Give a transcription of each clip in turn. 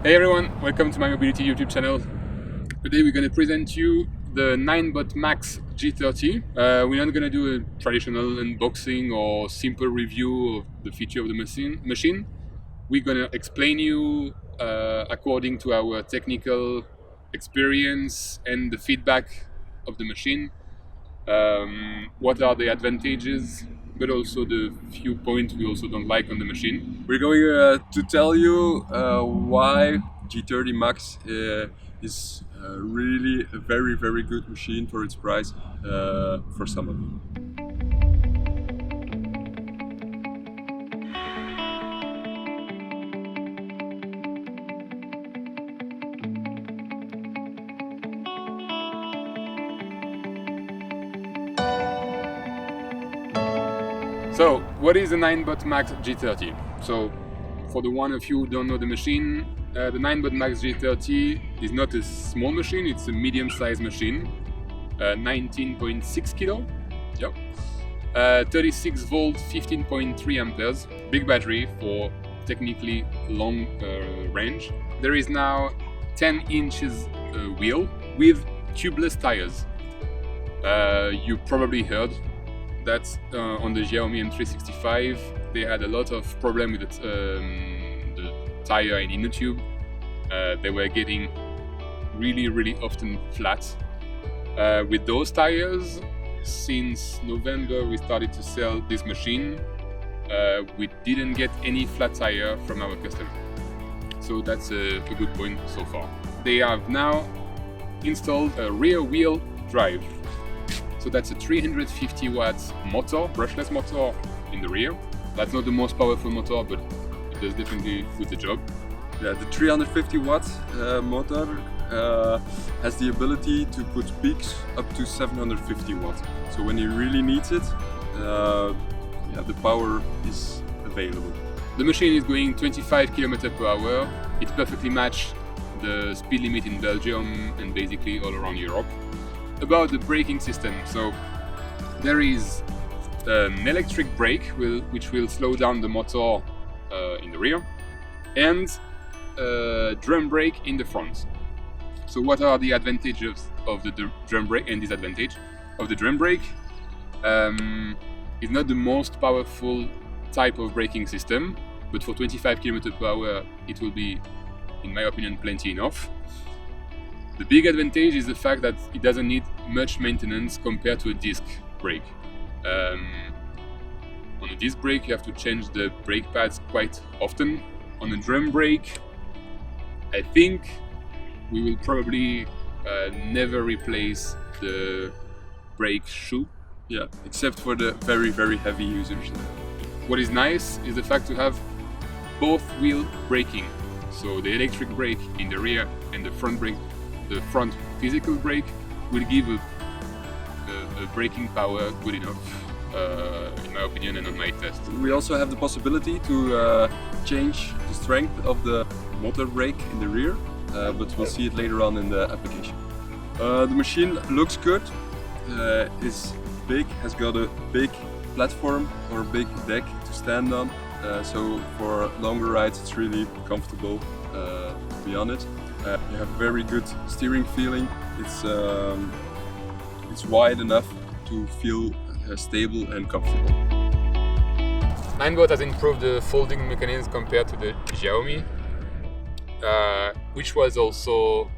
Hey everyone, welcome to my mobility YouTube channel. Today we're going to present you the NINEBOT MAX G30. We're not going to do a traditional unboxing or simple review of the feature of the machine. We're going to explain you according to our technical experience and the feedback of the machine. What are the advantages, but also the few points we also don't like on the machine. We're going to tell you why G30 Max is really a very good machine for its price for some of you. So, what is the NINEBOT MAX G30? So, for the one of you who don't know the machine, the NINEBOT MAX G30 is not a small machine, it's a medium-sized machine, 19.6 kilo, yep. 36 volt, 15.3 amperes, big battery for technically long range. There is now 10 inches wheel with tubeless tires. You probably heard that on the Xiaomi M365 they had a lot of problem with the tire and inner tube. They were getting really often flat. With those tires, since November we started to sell this machine, we didn't get any flat tire from our customer. So that's a good point so far. They have now installed a rear wheel drive. So that's a 350 watts motor, brushless motor in the rear. That's not the most powerful motor, but it does definitely do the job. Yeah, the 350 watt motor has the ability to put peaks up to 750 watts. So when you really need it, the power is available. The machine is going 25 km per hour. It perfectly matches the speed limit in Belgium and basically all around Europe. About the braking system, so there is an electric brake which will slow down the motor in the rear, and a drum brake in the front. So what are the advantages of the drum brake and disadvantage of the drum brake? It's not the most powerful type of braking system, but for 25 km per hour it will be, in my opinion, plenty enough. The big advantage is the fact that it doesn't need much maintenance compared to a disc brake. On a disc brake you have to change the brake pads quite often. On a drum brake, I think we will probably never replace the brake shoe. Yeah, except for the very heavy users. What is nice is the fact to have both wheel braking. So the electric brake in the rear and the front brake. The front physical brake will give a braking power good enough, in my opinion and on my test. We also have the possibility to change the strength of the motor brake in the rear, but we'll see it later on in the application. The machine looks good, is big, has got a big platform or a big deck to stand on, so for longer rides it's really comfortable to be on it. You have very good steering feeling. It's wide enough to feel stable and comfortable. NINEBOT has improved the folding mechanism compared to the Xiaomi, which was also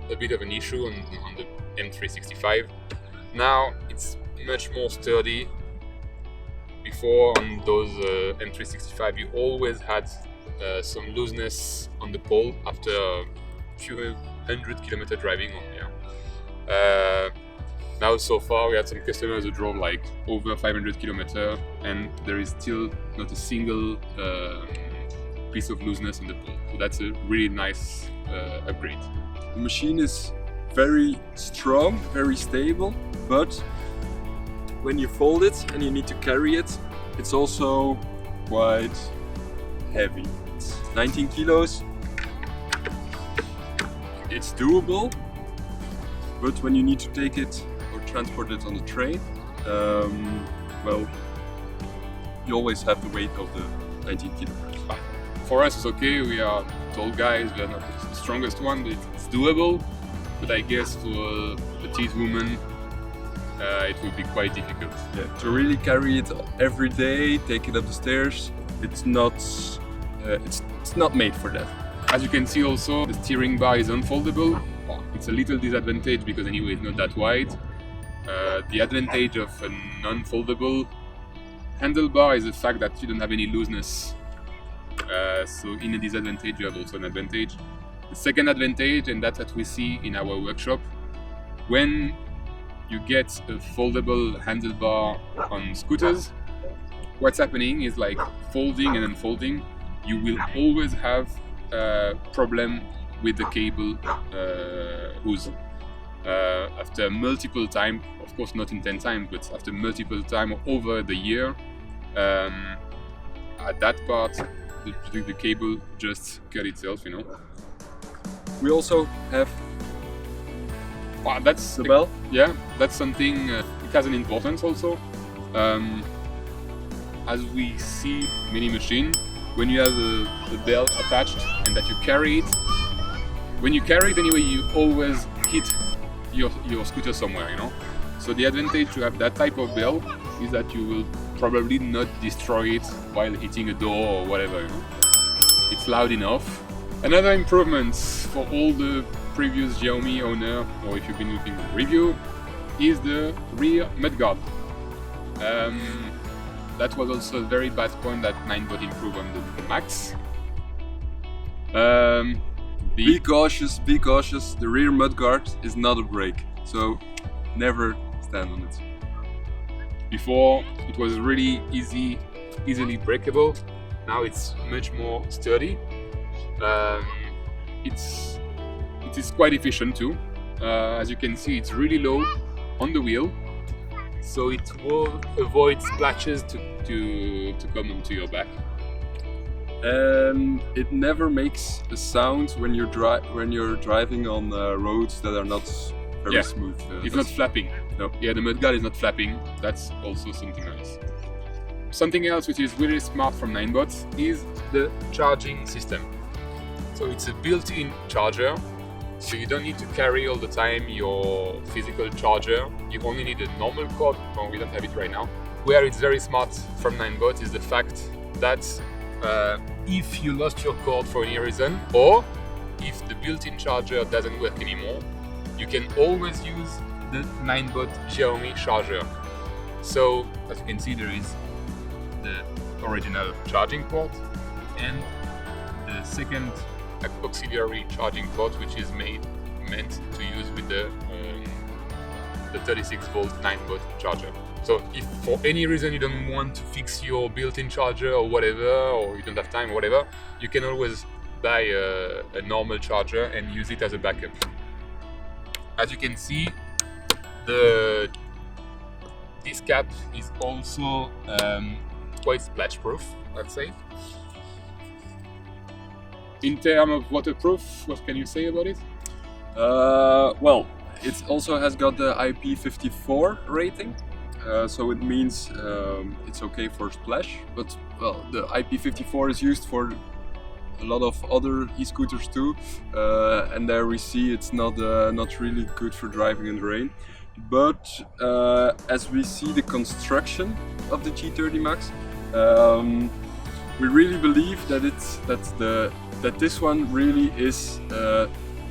a bit of an issue on the M365. Now it's much more sturdy. Before on those M365 you always had some looseness on the pole after few 100-kilometer driving on here. Now so far we had some customers who drove like over 500 kilometers and there is still not a single piece of looseness on the pole. So that's a really nice upgrade. The machine is very strong, very stable, but when you fold it and you need to carry it, it's also quite heavy. It's 19 kilos. It's doable, but when you need to take it or transport it on the train, well, you always have the weight of the 19 kilograms. For us, it's okay. We are tall guys. We are not the strongest one, but it's doable. But I guess for a petite woman, it will be quite difficult. Yeah, to really carry it every day, take it up the stairs, it's not made for that. As you can see also, the steering bar is unfoldable. It's a little disadvantage because anyway it's not that wide. The advantage of a non-foldable handlebar is the fact that you don't have any looseness. So in a disadvantage you have also an advantage. The second advantage, and that's what we see in our workshop, when you get a foldable handlebar on scooters, what's happening is like folding and unfolding. You will always have a problem with the cable hose. After multiple times, of course not in 10 times, but after multiple times over the year, at that part, the cable just cut itself, you know. We also have that's the bell. Yeah, that's something, it has an importance also. As we see many machines, when you have the bell attached and that you carry it, when you carry it anyway, you always hit your scooter somewhere, you know. So the advantage to have that type of bell is that you will probably not destroy it while hitting a door or whatever, you know. It's loud enough. Another improvement for all the previous Xiaomi owner, or if you've been looking at the review, is the rear mudguard. That was also a very bad point that NINEBOT improved on the Max. Be cautious, be cautious. The rear mudguard is not a brake, so never stand on it. Before it was really easily breakable. Now it's much more sturdy. It is quite efficient too. As you can see, it's really low on the wheel, so it will avoid splashes to come onto your back. And it never makes a sound when you're driving on roads that are not very smooth. It's not flapping. No. Yeah, the mudguard is not flapping. That's also something else. Something else which is really smart from NINEBOT is the charging system. So it's a built-in charger, so you don't need to carry all the time your physical charger. You only need a normal cord. Well, we don't have it right now. Where it's very smart from NINEBOT is the fact that if you lost your cord for any reason, or if the built-in charger doesn't work anymore, you can always use the NINEBOT Xiaomi charger. So as you can see, there is the original charging port and the second auxiliary charging port, which is meant to use with the 36-volt NINEBOT charger. So if for any reason you don't want to fix your built-in charger or whatever, or you don't have time or whatever, you can always buy a normal charger and use it as a backup. As you can see, this cap is also quite splash-proof, I'd say. In terms of waterproof, what can you say about it? Well, it also has got the IP54 rating, so it means it's okay for splash. But well, the IP54 is used for a lot of other e-scooters too, and there we see it's not really good for driving in the rain. But as we see the construction of the G30 Max, we really believe that that this one really is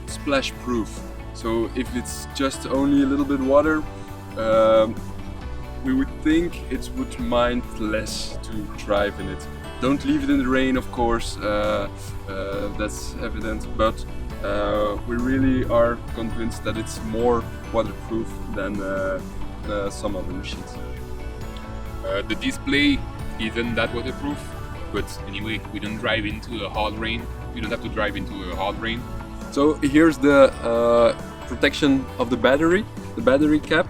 splash proof. So if it's just only a little bit water, we would think it would mind less to drive in it. Don't leave it in the rain, of course, that's evident, but we really are convinced that it's more waterproof than some other machines. The display isn't that waterproof, but anyway, we don't drive into a hard rain. We don't have to drive into a hard rain. So here's the protection of the battery cap.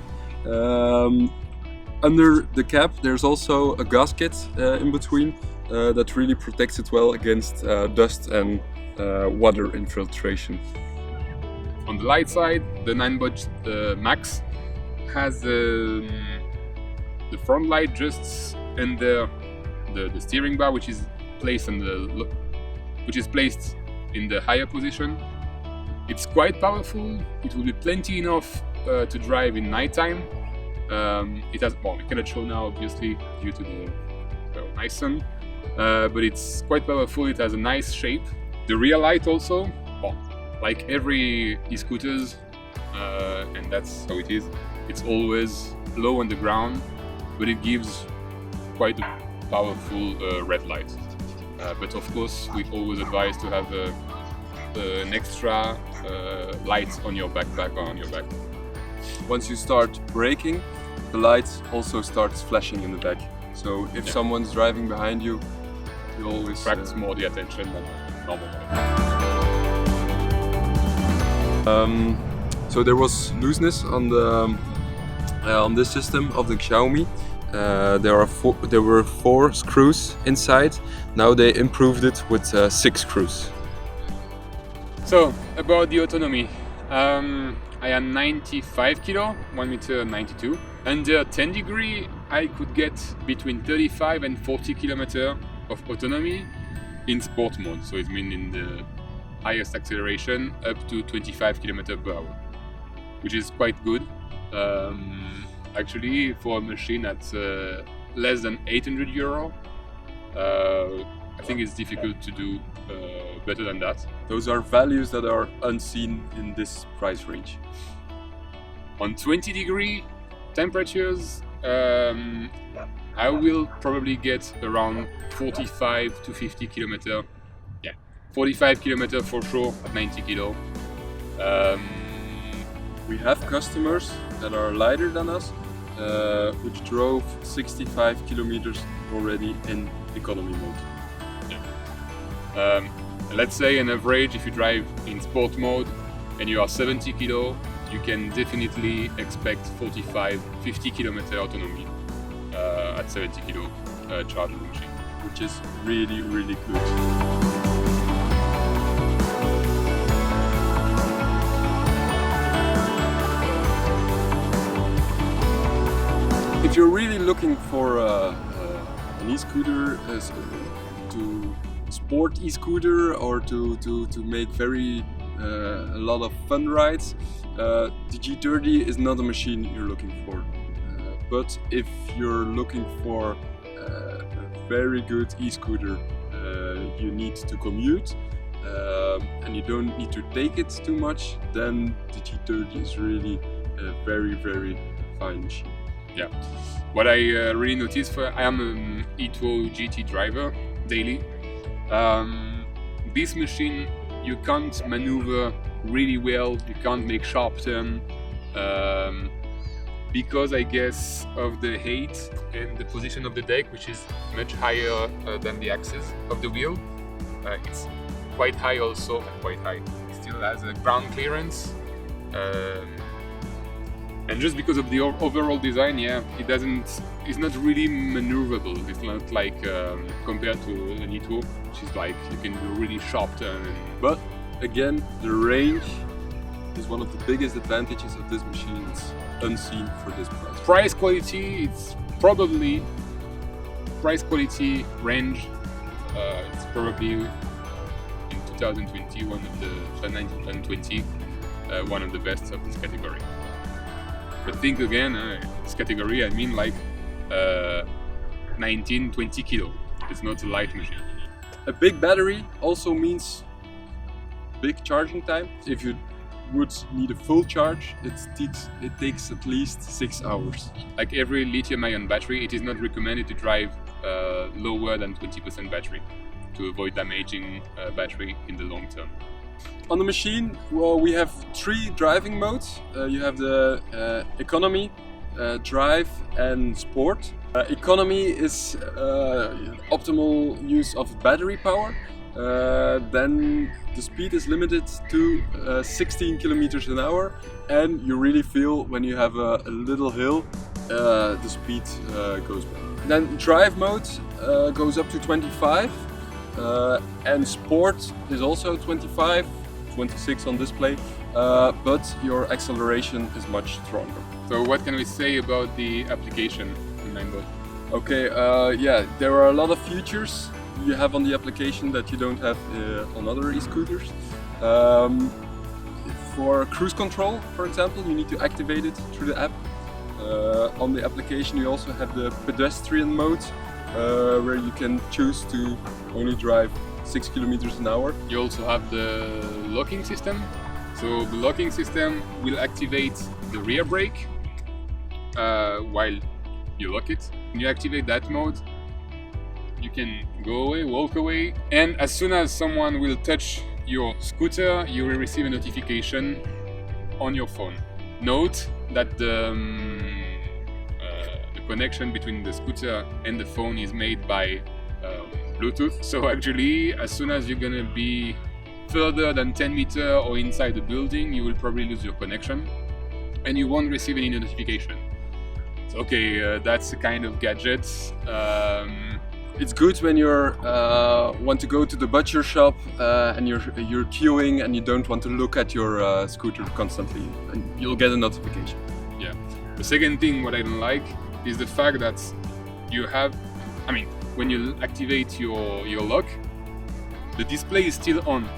Under the cap there's also a gasket in between that really protects it well against dust and water infiltration. On the light side, the NINEBOT Max has the front light just under the steering bar, which is placed on the which is placed in the higher position. It's quite powerful. It will be plenty enough to drive in nighttime. It has, well, we cannot show now obviously due to the nice sun, but it's quite powerful. It has a nice shape. The rear light also, well, like every e-scooters, and that's how it is. It's always low on the ground, but it gives quite a powerful red light. But of course, we always advise to have an extra light on your backpack or on your back. Once you start braking, the light also starts flashing in the back. So if someone's driving behind you, you always attracts more the attention than normal. So there was looseness on the on this system of the Xiaomi. There were 4 screws inside. Now they improved it with 6 screws. So about the autonomy, I am 95 kilo, 1 meter 92. Under 10 degree, I could get between 35 and 40 kilometers of autonomy in sport mode. So it means in the highest acceleration up to 25 kilometers per hour, which is quite good. Actually, for a machine at less than 800 euro, I think it's difficult to do better than that. Those are values that are unseen in this price range. On 20 degree temperatures, I will probably get around 45 to 50 kilometers. Yeah, 45 kilometers for sure at 90 kilo. We have customers that are lighter than us, which drove 65 kilometers already in economy mode. Yeah. Let's say an average, if you drive in sport mode and you are 70 kilo, you can definitely expect 45-50 kilometer autonomy at 70 kilo charging machine, which is really, really good. If you're really looking for an e-scooter to sport e-scooter or to make a lot of fun rides, the G30 is not a machine you're looking for. But if you're looking for a very good e-scooter, you need to commute and you don't need to take it too much, then the G30 is really a very, very fine machine. Yeah, what I really noticed, I am an e-Toro GT driver daily. This machine, you can't maneuver really well, you can't make sharp turn because I guess of the height and the position of the deck, which is much higher than the axis of the wheel. It's quite high also, quite high. It still has a ground clearance. And just because of the overall design, yeah, it's not really maneuverable. It's not like compared to an e-Toro, which is like you can do really sharp turn. But again, the range is one of the biggest advantages of this machine. It's unseen for this price. Price quality, it's probably price quality range. It's probably in 2020 one of the 2020 one of the best of this category. But think again, this category, I mean like 19-20 kilo. It's not a light machine. A big battery also means big charging time. If you would need a full charge, it takes at least 6 hours. Like every lithium-ion battery, it is not recommended to drive lower than 20% battery to avoid damaging battery in the long term. On the machine, well, we have 3 driving modes. You have the economy, drive and sport. Economy is optimal use of battery power. Then the speed is limited to 16 kilometers an hour, and you really feel when you have a little hill, the speed goes back. Then drive mode goes up to 25, and sport is also 25, 26 on display, but your acceleration is much stronger. So what can we say about the application in NINEBOT? Okay, yeah, there are a lot of features you have on the application that you don't have on other e-scooters. For cruise control, for example, you need to activate it through the app. On the application you also have the pedestrian mode, where you can choose to only drive 6 kilometers an hour. You also have the locking system. So the locking system will activate the rear brake while you lock it. When you activate that mode, you can go away, walk away, and as soon as someone will touch your scooter, you will receive a notification on your phone. Note that the connection between the scooter and the phone is made by Bluetooth. So actually, as soon as you're gonna be further than 10 meters or inside the building, you will probably lose your connection and you won't receive any notification. So okay, that's a kind of gadget. It's good when you're want to go to the butcher shop and you're queuing and you don't want to look at your scooter constantly, and you'll get a notification. Yeah. The second thing what I don't like is the fact that you have, I mean, when you activate your lock, the display is still on.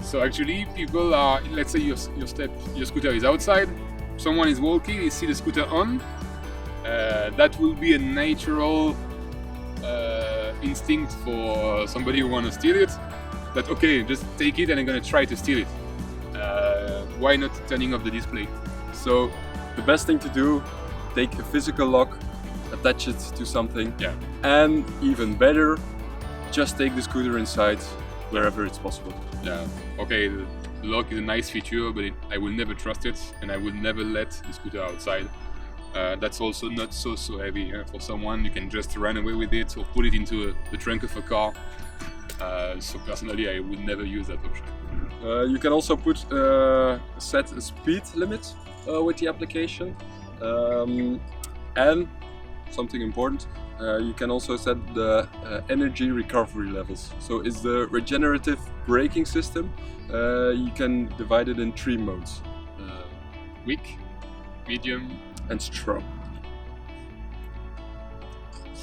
So actually, people are, let's say your scooter is outside, someone is walking, you see the scooter on. That will be a natural instinct for somebody who wants to steal it. That okay, just take it and I'm gonna try to steal it. Why not turning off the display? So the best thing to do, take a physical lock, attach it to something, and even better, just take the scooter inside wherever it's possible. Yeah, okay, the lock is a nice feature, but I will never trust it, and I will never let the scooter outside. That's also not so heavy for someone. You can just run away with it or put it into the trunk of a car. So personally, I would never use that option. You can also set a speed limit with the application, and something important, you can also set the energy recovery levels. So it's the regenerative braking system. You can divide it in 3 modes: weak, medium, and strong.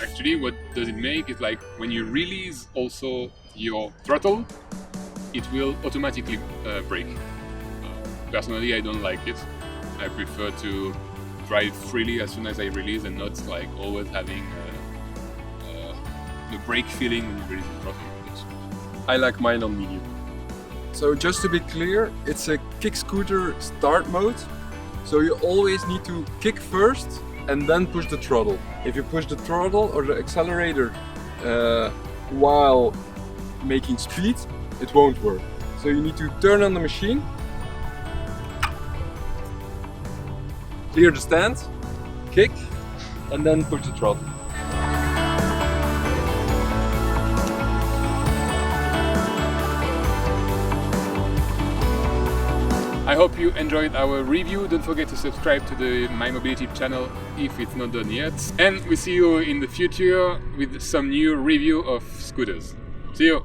Actually, what does it make is like when you release also your throttle, it will automatically brake. Personally, I don't like it. I prefer to drive freely as soon as I release and not like always having the brake feeling when you release the throttle. I like mine on medium. So just to be clear, it's a kick scooter start mode. So you always need to kick first and then push the throttle. If you push the throttle or the accelerator while making speed, it won't work. So you need to turn on the machine, clear the stand, kick, and then push the throttle. I hope you enjoyed our review. Don't forget to subscribe to the My Mobility channel if it's not done yet. And we see you in the future with some new review of scooters. See you!